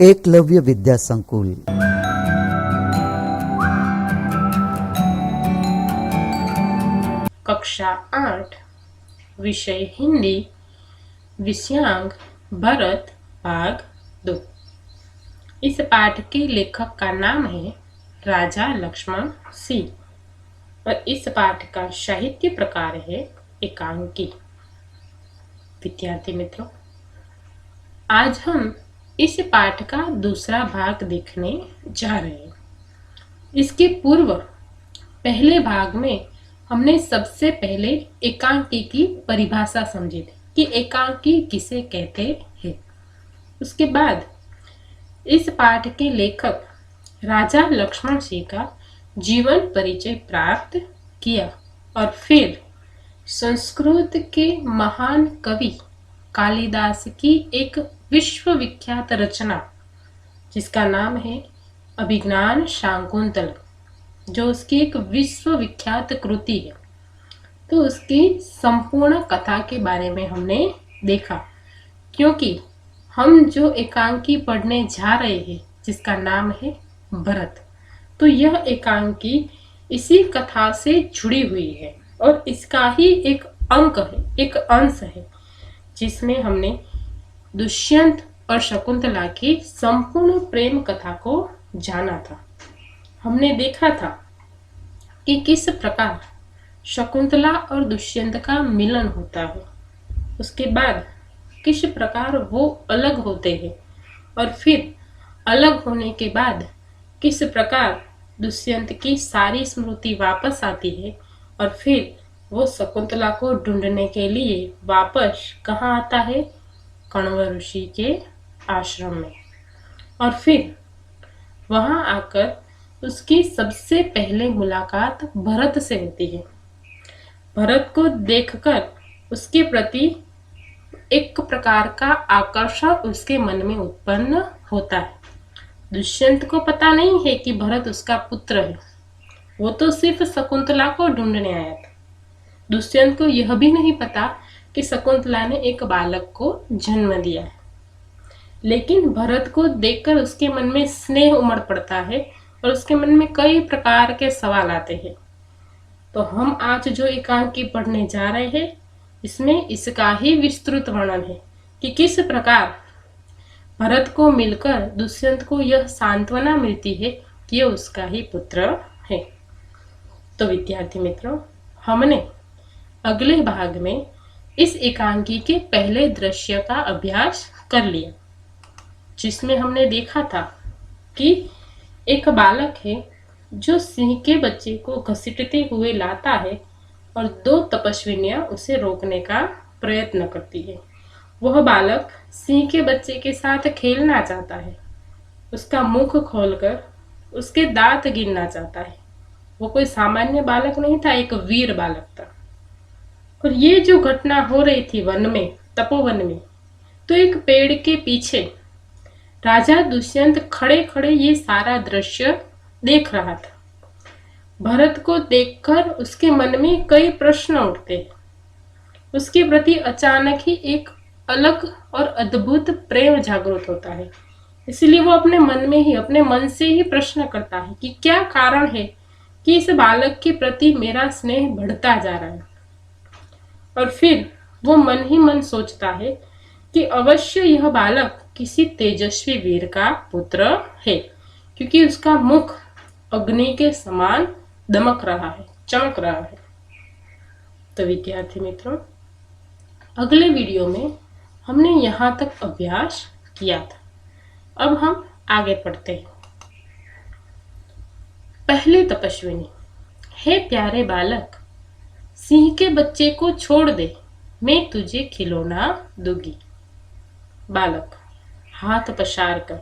एकलव्य विद्या संकुल। कक्षा 8 विषय हिंदी, विषयांक भरत भाग 2। इस पाठ के लेखक का नाम है राजा लक्ष्मण सिंह और इस पाठ का साहित्य प्रकार है एकांकी। विद्यार्थी मित्रों, आज हम इस पाठ का दूसरा भाग देखने जा रहे हैं। इसके पूर्व पहले भाग में हमने सबसे पहले एकांकी की परिभाषा समझी थी कि एकांकी किसे कहते हैं। उसके बाद इस पाठ के लेखक राजा लक्ष्मण सिंह का जीवन परिचय प्राप्त किया और फिर संस्कृत के महान कवि कालिदास की एक विश्वविख्यात रचना जिसका नाम है अभिज्ञान शाकुंतलम, जो उसकी एक विश्वविख्यात कृति है, तो उसकी संपूर्ण कथा के बारे में हमने देखा। क्योंकि हम जो एकांकी पढ़ने जा रहे हैं जिसका नाम है भरत, तो यह एकांकी इसी कथा से जुड़ी हुई है और इसका ही एक अंक है, एक अंश है, जिसमें हमने दुष्यंत और शकुंतला की संपूर्ण प्रेम कथा को जाना था। हमने देखा था कि किस प्रकार शकुंतला और दुष्यंत का मिलन होता है, उसके बाद किस प्रकार वो अलग होते हैं और फिर अलग होने के बाद किस प्रकार दुष्यंत की सारी स्मृति वापस आती है और फिर वो शकुंतला को ढूंढने के लिए वापस कहाँ आता है, कण्व ऋषि के आश्रम में, और फिर वहां आकर उसकी सबसे पहले मुलाकात भरत से होती है। भरत को देखकर उसके प्रति एक प्रकार का आकर्षण उसके मन में उत्पन्न होता है। दुष्यंत को पता नहीं है कि भरत उसका पुत्र है, वो तो सिर्फ शकुंतला को ढूंढने आया था। दुष्यंत को यह भी नहीं पता कि शकुंतला ने एक बालक को जन्म दिया है। लेकिन भरत को देखकर उसके मन में स्नेह उमड़ पड़ता है और उसके मन में कई प्रकार के सवाल आते हैं। तो हम आज जो एकांकी पढ़ने जा रहे हैं इसमें इसका ही विस्तृत वर्णन है कि किस प्रकार भरत को मिलकर दुष्यंत को यह सांत्वना मिलती है कि यह उसका ही पुत्र है। तो विद्यार्थी मित्रों, हमने अगले भाग में इस एकांकी के पहले दृश्य का अभ्यास कर लिया, जिसमें हमने देखा था कि एक बालक है जो सिंह के बच्चे को घसीटते हुए लाता है और दो तपस्विनियां उसे रोकने का प्रयत्न करती है। वह बालक सिंह के बच्चे के साथ खेलना चाहता है, उसका मुख खोलकर उसके दांत गिनना चाहता है। वो कोई सामान्य बालक नहीं था, एक वीर बालक था। और ये जो घटना हो रही थी वन में, तपोवन में, तो एक पेड़ के पीछे राजा दुष्यंत खड़े खड़े ये सारा दृश्य देख रहा था। भरत को देखकर उसके मन में कई प्रश्न उठते हैं। उसके प्रति अचानक ही एक अलग और अद्भुत प्रेम जागृत होता है। इसलिए वो अपने मन में ही, अपने मन से ही प्रश्न करता है कि क्या कारण है कि इस बालक के प्रति मेरा स्नेह बढ़ता जा रहा है। और फिर वो मन ही मन सोचता है कि अवश्य यह बालक किसी तेजस्वी वीर का पुत्र है, क्योंकि उसका मुख अग्नि के समान दमक रहा है, चमक रहा है। तो विद्यार्थी मित्रों, अगले वीडियो में हमने यहाँ तक अभ्यास किया था। अब हम आगे पढ़ते हैं। पहले तपस्विनी, हे प्यारे बालक, सिंह के बच्चे को छोड़ दे, मैं तुझे खिलौना दूंगी। बालक हाथ पसार कर,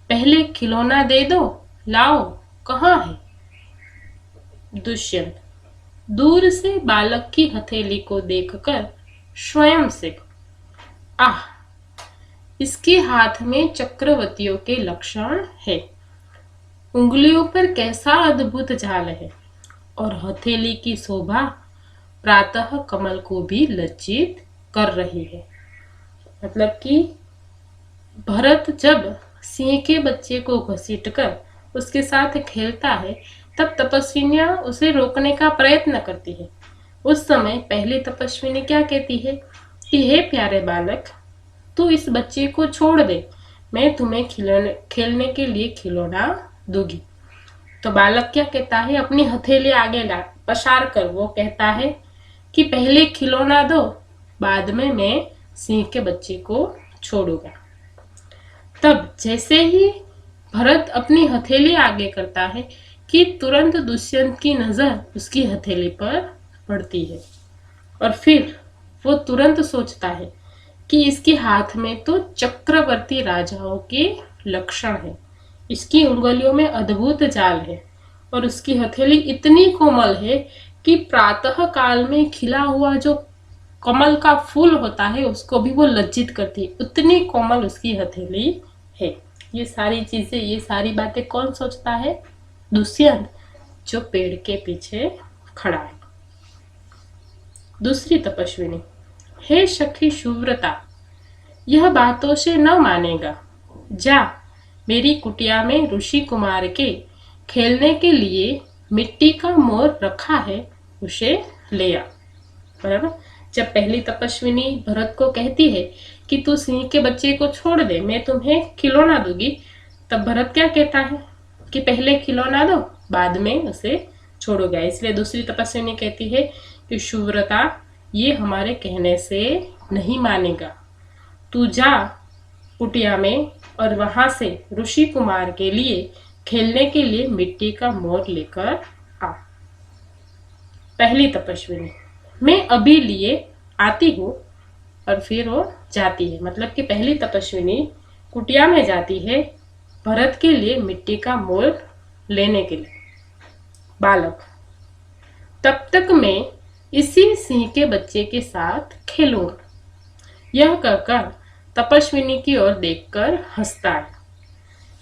पहले खिलौना दे दो, लाओ, कहाँ है? दुष्यंत दूर से बालक की हथेली को देखकर स्वयं से, आह, इसके हाथ में चक्रवर्तियों के लक्षण है। उंगलियों पर कैसा अद्भुत जाल है और हथेली की शोभा प्रातः कमल को भी लज्जित कर रही है। मतलब कि भरत जब सिंह के बच्चे को घसीटकर उसके साथ खेलता है, तब तपस्विनियां उसे रोकने का प्रयत्न करती है। उस समय पहली तपस्विनी क्या कहती है कि हे प्यारे बालक, तू इस बच्चे को छोड़ दे, मैं तुम्हें खेलने के लिए खिलौना दूंगी। तो बालक क्या कहता है, अपनी हथेली आगे पसार कर वो कहता है कि पहले खिलौना दो, बाद में मैं सिंह के बच्चे को छोड़ूंगा। तब जैसे ही भरत अपनी हथेली आगे करता है कि तुरंत दुष्यंत की नजर उसकी हथेली पर पड़ती है और फिर वो तुरंत सोचता है कि इसके हाथ में तो चक्रवर्ती राजाओं के लक्षण है, इसकी उंगलियों में अद्भुत जाल है और उसकी हथेली इतनी कोमल है कि प्रातः काल में खिला हुआ जो कमल का फूल होता है उसको भी वो लज्जित करती है, उतनी कोमल उसकी हथेली है। ये सारी चीजें, ये सारी बातें कौन सोचता है? दुष्यंत, जो पेड़ के पीछे खड़ा है। दूसरी तपस्विनी, हे सखी सुव्रता, यह बातों से न मानेगा, जा मेरी कुटिया में ऋषि कुमार के खेलने के लिए मिट्टी का मोर रखा है, उसे ले आ। बराबर। जब पहली तपस्विनी भरत को कहती है कि तू सिंह के बच्चे को छोड़ दे, मैं तुम्हें खिलौना दूंगी, तब भरत क्या कहता है कि पहले खिलौना दो, बाद में उसे छोड़ोगे। इसलिए दूसरी तपस्विनी कहती है कि सुव्रता, ये हमारे कहने से नहीं मानेगा, तू जा कुटिया में और वहां से ऋषि कुमार के लिए खेलने के लिए मिट्टी का मोर लेकर आ। पहली तपस्विनी, मैं अभी लिए आती हूँ, और फिर वो जाती है। मतलब कि पहली तपस्विनी कुटिया में जाती है भरत के लिए मिट्टी का मोर लेने के लिए। बालक, तब तक मैं इसी सिंह के बच्चे के साथ खेलूंगा। यह कहकर तपस्विनी की ओर देखकर हंसता है।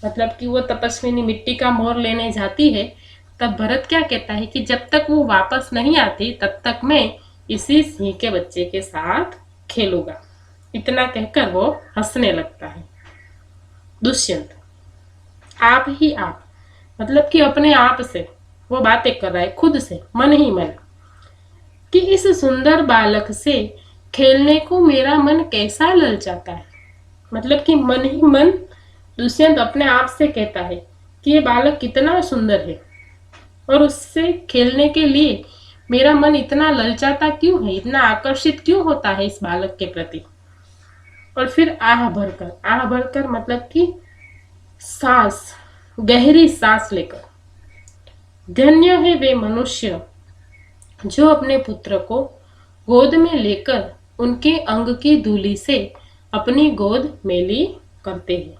मतलब कि वो तपस्विनी मिट्टी का मोर लेने जाती है, तब भरत क्या कहता है कि जब तक वो वापस नहीं आती तब तक मैं इसी सिंह के बच्चे के साथ खेलूंगा। इतना कहकर वो हंसने लगता है। दुष्यंत, आप ही आप, मतलब कि अपने आप से वो बातें कर रहा है, खुद से, मन ही मन, कि इस सुंदर बालक से खेलने को मेरा मन कैसा ललचाता है। मतलब कि मन ही मन दुष्यंत अपने आप से कहता है कि ये बालक कितना सुंदर है और उससे खेलने के लिए मेरा मन इतना ललचाता क्यों है, इतना आकर्षित क्यों होता है इस बालक के प्रति। और फिर आह भरकर मतलब कि सांस, गहरी सांस लेकर, धन्य है वे मनुष्य जो अपने पुत्र को गोद में लेकर उनके अंग की धूली से अपनी गोद मेली करते हैं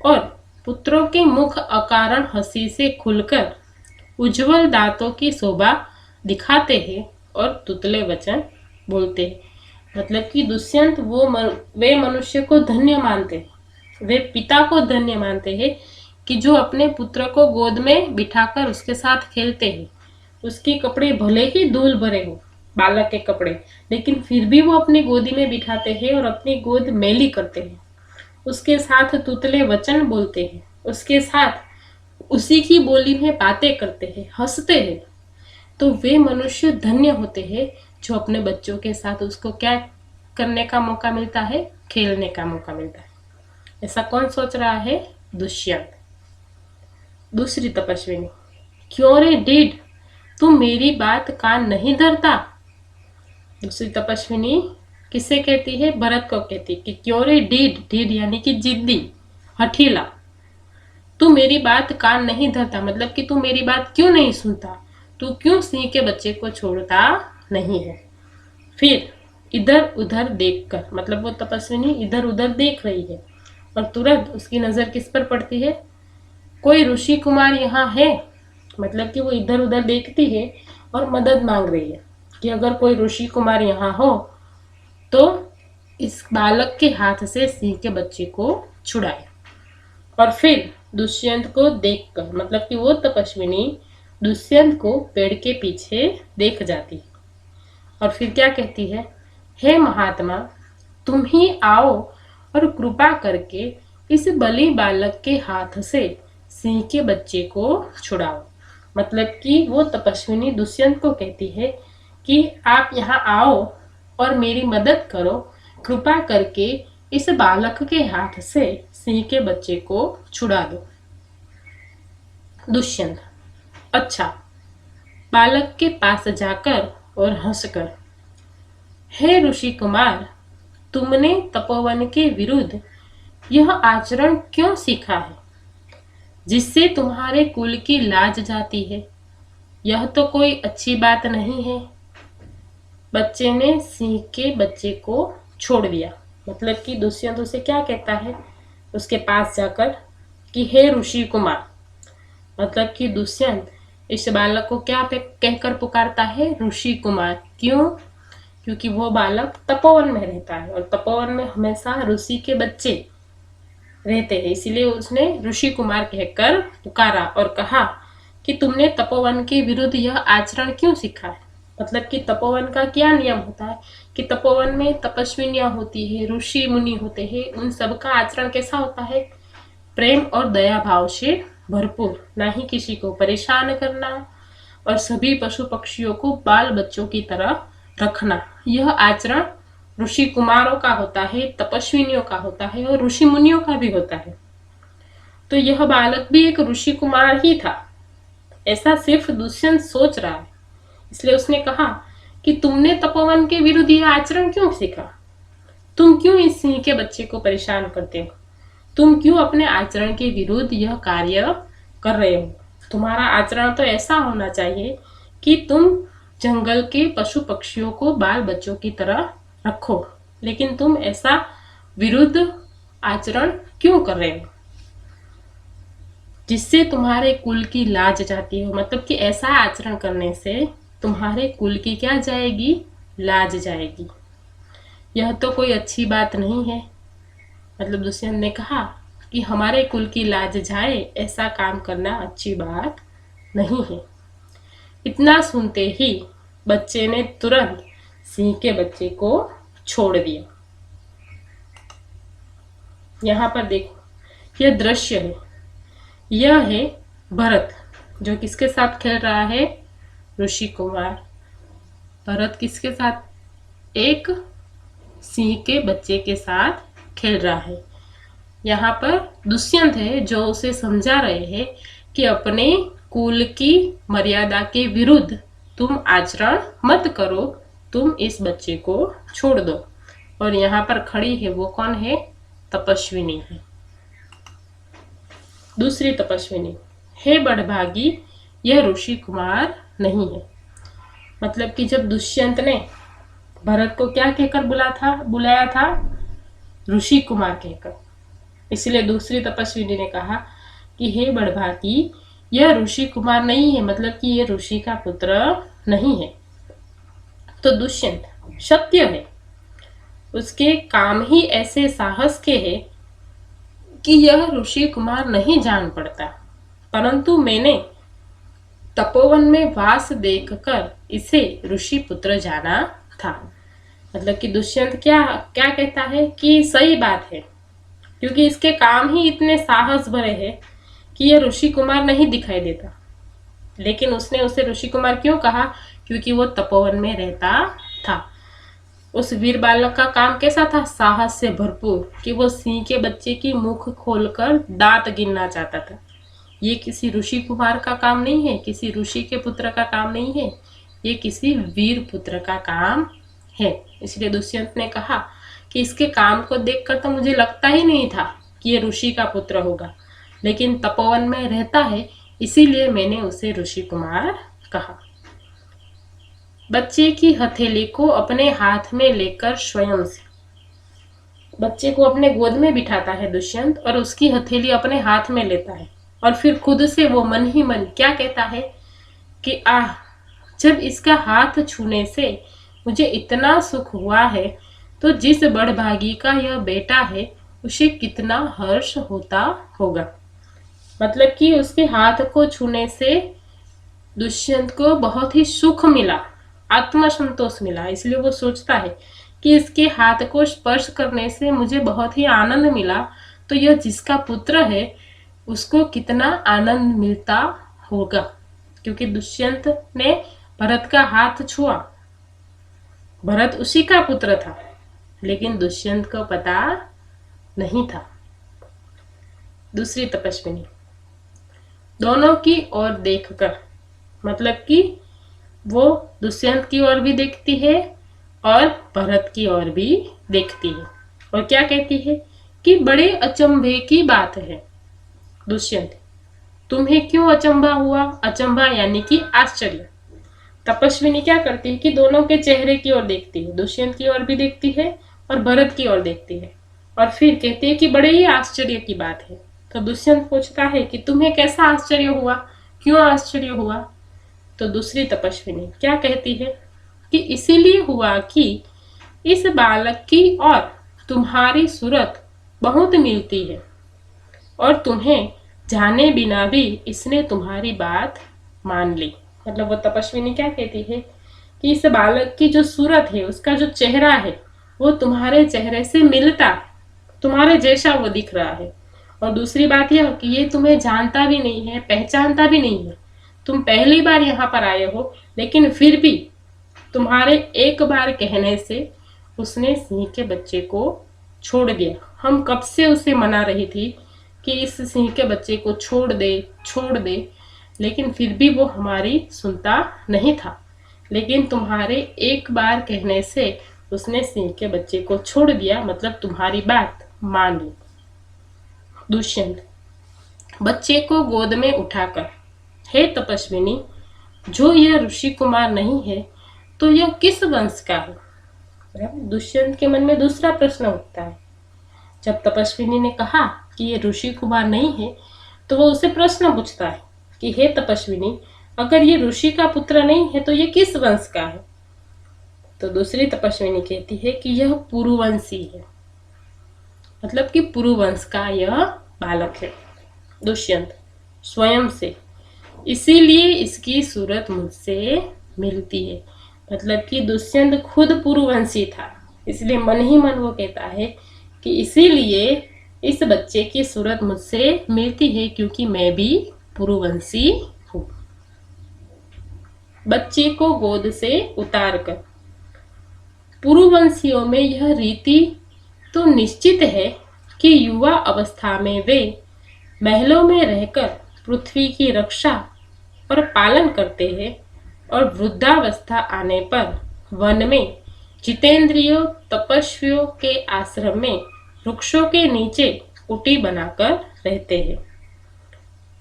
और पुत्रों के मुख अकारण हंसी से खुलकर उज्जवल दांतों की शोभा दिखाते हैं और तुतले वचन बोलते हैं। मतलब कि दुष्यंत वे मनुष्य को धन्य मानते हैं, वे पिता को धन्य मानते हैं कि जो अपने पुत्र को गोद में बिठाकर उसके साथ खेलते हैं। उसके कपड़े भले ही धूल भरे हो, बालक के कपड़े, लेकिन फिर भी वो अपनी गोदी में बिठाते हैं और अपनी गोद मैली करते हैं, उसके साथ तुतले वचन बोलते हैं, उसके साथ उसी की बोली में बातें करते हैं, हंसते हैं। तो वे मनुष्य धन्य होते हैं जो अपने बच्चों के साथ उसको क्या करने का मौका मिलता है, खेलने का मौका मिलता है। ऐसा कौन सोच रहा है? दुष्यंत। दूसरी तपस्विनी, क्यों रे डीड, तू मेरी बात कान नहीं धरता। दूसरी तपस्विनी किसे कहती है? भरत को कहती कि क्यों रे डीड, डीड यानी कि जिद्दी, हठीला, तू मेरी बात कान नहीं धरता, मतलब कि तू मेरी बात क्यों नहीं सुनता, तू क्यों सिंह के बच्चे को छोड़ता नहीं है। फिर इधर उधर देखकर, मतलब वो तपस्विनी इधर उधर देख रही है और तुरंत उसकी नजर किस पर पड़ती है? कोई ऋषि कुमार यहाँ है। मतलब कि वो इधर उधर देखती है और मदद मांग रही है कि अगर कोई ऋषि कुमार यहाँ हो तो इस बालक के हाथ से सिंह के बच्चे को छुड़ाए। और फिर दुष्यंत को देखकर, मतलब कि वो तपस्विनी दुष्यंत को पेड़ के पीछे देख जाती है और फिर क्या कहती है? हे महात्मा, तुम ही आओ और कृपा करके इस बलि बालक के हाथ से सिंह के बच्चे को छुड़ाओ। मतलब कि वो तपस्विनी दुष्यंत को कहती है कि आप यहाँ आओ और मेरी मदद करो, कृपा करके इस बालक के हाथ से सिंह के बच्चे को छुड़ा दो। दुष्यंत, अच्छा। बालक के पास जाकर और हंसकर, हे ऋषि कुमार, तुमने तपोवन के विरुद्ध यह आचरण क्यों सीखा है जिससे तुम्हारे कुल की लाज जाती है? यह तो कोई अच्छी बात नहीं है। बच्चे ने सिंह के बच्चे को छोड़ दिया। मतलब कि दुष्यंत उसे क्या कहता है उसके पास जाकर कि हे ऋषि कुमार। मतलब कि दुष्यंत इस बालक को क्या कहकर पुकारता है? ऋषि कुमार। क्यों? क्योंकि वो बालक तपोवन में रहता है और तपोवन में हमेशा ऋषि के बच्चे रहते हैं, इसलिए उसने ऋषि कुमार कहकर पुकारा और कहा कि तुमने तपोवन के विरुद्ध यह आचरण क्यों सीखा है? मतलब कि तपोवन का क्या नियम होता है कि तपोवन में तपस्विनियां होती है, ऋषि मुनि होते हैं, उन सबका आचरण कैसा होता है? प्रेम और दया भाव से भरपूर, ना ही किसी को परेशान करना और सभी पशु पक्षियों को बाल बच्चों की तरह रखना। यह आचरण ऋषि कुमारों का होता है, तपस्विनियों का होता है और ऋषि मुनियों का भी होता है। तो यह बालक भी एक ऋषि कुमार ही था, ऐसा सिर्फ दुष्यंत सोच रहा है। इसलिए उसने कहा कि तुमने तपोवन के विरुद्ध यह आचरण क्यों सीखा? तुम क्यों इस सिंह के बच्चे को परेशान करते हो? तुम क्यों अपने आचरण के विरुद्ध यह कार्य कर रहे हो? तुम्हारा आचरण तो ऐसा होना चाहिए कि तुम जंगल के पशु पक्षियों को बाल बच्चों की तरह रखो, लेकिन तुम ऐसा विरुद्ध आचरण क्यों कर रहे हो जिससे तुम्हारे कुल की लाज जाती हो? मतलब कि ऐसा आचरण करने से तुम्हारे कुल की क्या जाएगी? लाज जाएगी। यह तो कोई अच्छी बात नहीं है। मतलब दुष्यंत ने कहा कि हमारे कुल की लाज जाए, ऐसा काम करना अच्छी बात नहीं है। इतना सुनते ही बच्चे ने तुरंत सिंह के बच्चे को छोड़ दिया। यहाँ पर देखो, यह दृश्य है, यह है भरत जो किसके साथ खेल रहा है? ऋषि कुमार। भरत किसके साथ? एक सिंह के बच्चे के साथ खेल रहा है। यहाँ पर दुष्यंत है जो उसे समझा रहे हैं कि अपने कुल की मर्यादा के विरुद्ध तुम आचरण मत करो, तुम इस बच्चे को छोड़ दो। और यहाँ पर खड़ी है वो कौन है? तपस्विनी है। दूसरी तपस्विनी, हे बड़भागी, यह ऋषि कुमार नहीं है। मतलब कि जब दुष्यंत ने भरत को क्या कहकर बुलाया था? ऋषि कुमार कहकर। इसलिए दूसरी तपस्विनी ने कहा कि हे बड़भागी, यह ऋषि कुमार नहीं है, मतलब कि यह ऋषि का पुत्र नहीं है। तो दुष्यंत सत्य है, उसके काम ही ऐसे साहस के हैं कि यह ऋषि कुमार नहीं जान पड़ता, परंतु मैंने तपोवन में वास देखकर इसे ऋषि पुत्र जाना था। मतलब कि दुष्यंत क्या क्या कहता है कि सही बात है, क्योंकि इसके काम ही इतने साहस भरे हैं कि यह ऋषि कुमार नहीं दिखाई देता। लेकिन उसने उसे ऋषि कुमार क्यों कहा? क्योंकि वो तपोवन में रहता था। उस वीर बालक का काम कैसा था? साहस से भरपूर, कि वो सिंह के बच्चे की मुख खोलकर दांत गिनना चाहता था। ये किसी ऋषि कुमार का काम नहीं है, किसी ऋषि के पुत्र का काम नहीं है, ये किसी वीर पुत्र का काम है। इसलिए दुष्यंत ने कहा कि इसके काम को देखकर तो मुझे लगता ही नहीं था कि ये ऋषि का पुत्र होगा, लेकिन तपोवन में रहता है, इसीलिए मैंने उसे ऋषि कुमार कहा। बच्चे की हथेली को अपने हाथ में लेकर स्वयं से बच्चे को अपने गोद में बिठाता है दुष्यंत, और उसकी हथेली अपने हाथ में लेता है और फिर खुद से वो मन ही मन क्या कहता है कि आह, जब इसका हाथ छूने से मुझे इतना सुख हुआ है, तो जिस बड़भागी का यह बेटा है उसे कितना हर्ष होता होगा। मतलब कि उसके हाथ को छूने से दुष्यंत को बहुत ही सुख मिला, आत्मसंतोष मिला। इसलिए वो सोचता है कि इसके हाथ को स्पर्श करने से मुझे बहुत ही आनंद मिला, तो यह जिसका पुत्र है उसको कितना आनंद मिलता होगा, क्योंकि दुष्यंत ने भरत का हाथ छुआ। भरत उसी का पुत्र था, लेकिन दुष्यंत को पता नहीं था। दूसरी तपस्विनी, दोनों की ओर देखकर, मतलब कि वो दुष्यंत की ओर भी देखती है और भरत की ओर भी देखती है, और क्या कहती है कि बड़े अचंभे की बात है। दुष्यंत, तुम्हें क्यों अचंभा हुआ? अचंभा यानी कि आश्चर्य। तपस्विनी क्या करती है कि दोनों के चेहरे की ओर देखती है, दुष्यंत की ओर भी देखती है और भरत की ओर देखती है, और फिर कहती है कि बड़े ही आश्चर्य की बात है। तो दुष्यंत पूछता है कि तुम्हें कैसा आश्चर्य हुआ, क्यों आश्चर्य हुआ? तो दूसरी तपस्विनी क्या कहती है कि इसीलिए हुआ कि इस बालक की और तुम्हारी सूरत बहुत मिलती है, और तुम्हें जाने बिना भी इसने तुम्हारी बात मान ली। मतलब वो तपस्विनी क्या कहती है कि इस बालक की जो सूरत है, उसका जो चेहरा है, वो तुम्हारे चेहरे से मिलता, तुम्हारे जैसा वो दिख रहा है। और दूसरी बात यह कि ये तुम्हें जानता भी नहीं है, पहचानता भी नहीं है। तुम पहली बार यहाँ पर आए हो, लेकिन फिर भी तुम्हारे एक बार कहने से उसने सिंह के बच्चे को छोड़ दिया। हम कब से उसे मना रही थी कि इस सिंह के बच्चे को छोड़ दे, लेकिन फिर भी वो हमारी सुनता नहीं था। लेकिन तुम्हारे एक बार कहने से उसने सिंह के बच्चे को छोड़ दिया, मतलब तुम्हारी बात मान ली। दुष्यंत, बच्चे को गोद में उठाकर, हे तपस्विनी, जो यह ऋषि कुमार नहीं है तो यह किस वंश का है? दुष्यंत के मन में दूसरा प्रश्न उठता है। जब तपस्विनी ने कहा कि ये ऋषि कुमार नहीं है, तो वो उसे प्रश्न पूछता है कि हे तपस्विनी, अगर ये ऋषि का पुत्र नहीं है तो ये किस वंश का है? तो दूसरी तपस्विनी कहती है कि यह पुरुवंशी है, मतलब कि पुरुवंश का यह बालक है। दुष्यंत स्वयं से, इसीलिए इसकी सूरत मुझसे मिलती है। मतलब कि दुष्यंत खुद पुरुवंशी था, इसलिए मन ही मन वो कहता है कि इसीलिए इस बच्चे की सूरत मुझसे मिलती है, क्योंकि मैं भी पुरुवंशी हूँ। बच्चे को गोद से उतारकर, पुरुवंशियों में यह रीति तो निश्चित है कि युवा अवस्था में वे महलों में रहकर पृथ्वी की रक्षा और पालन करते हैं, और वृद्धावस्था आने पर वन में जितेंद्रियों तपस्वियों के आश्रम में वृक्षों के नीचे कुटी बनाकर रहते हैं।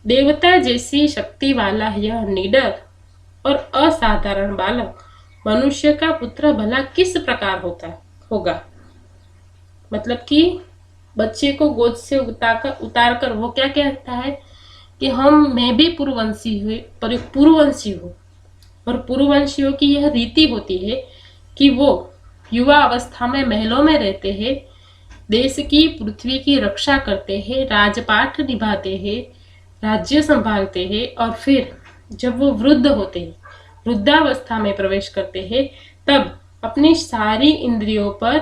देवता जैसी शक्ति वाला यह निडर और असाधारण बालक मनुष्य का पुत्र भला किस प्रकार होगा? मतलब कि बच्चे को गोद से उतारकर वो क्या कहता है कि मैं भी पुरुवंशी हूँ, और पुरुवंशियों की यह रीति होती है कि वो युवा अवस्था में महलों में रहते हैं, देश की पृथ्वी की रक्षा करते हैं, राजपाट निभाते हैं, राज्य संभालते हैं, और फिर जब वो वृद्ध होते हैं, वृद्धावस्था में प्रवेश करते हैं, तब अपनी सारी इंद्रियों पर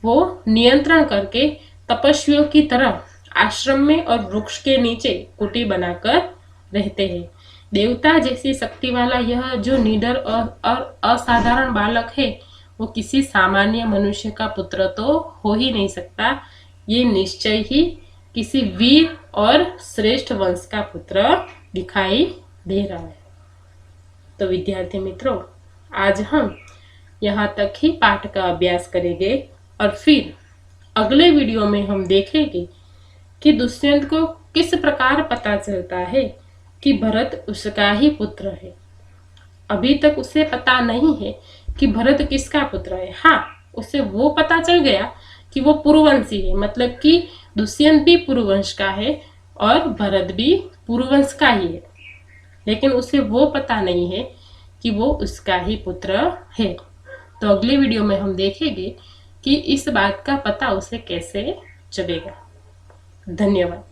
वो नियंत्रण करके तपस्वियों की तरह आश्रम में और वृक्ष के नीचे कुटी बनाकर रहते हैं। देवता जैसी शक्ति वाला यह जो निडर और असाधारण बालक है, वो किसी सामान्य मनुष्य का पुत्र तो हो ही नहीं सकता। ये निश्चय ही किसी वीर और श्रेष्ठ वंश का पुत्र दिखाई दे रहा है। तो विद्यार्थी मित्रों, आज हम यहाँ तक ही पाठ का अभ्यास करेंगे, और फिर अगले वीडियो में हम देखेंगे कि दुष्यंत को किस प्रकार पता चलता है कि भरत उसका ही पुत्र है। अभी तक उसे पता नहीं है कि भरत किसका पुत्र है। हाँ, उसे वो पता चल गया कि वो पुरुवंशी है, मतलब कि दुष्यंत भी पुरुवंश का है और भरत भी पुरुवंश का ही है, लेकिन उसे वो पता नहीं है कि वो उसका ही पुत्र है। तो अगले वीडियो में हम देखेंगे कि इस बात का पता उसे कैसे चलेगा। धन्यवाद।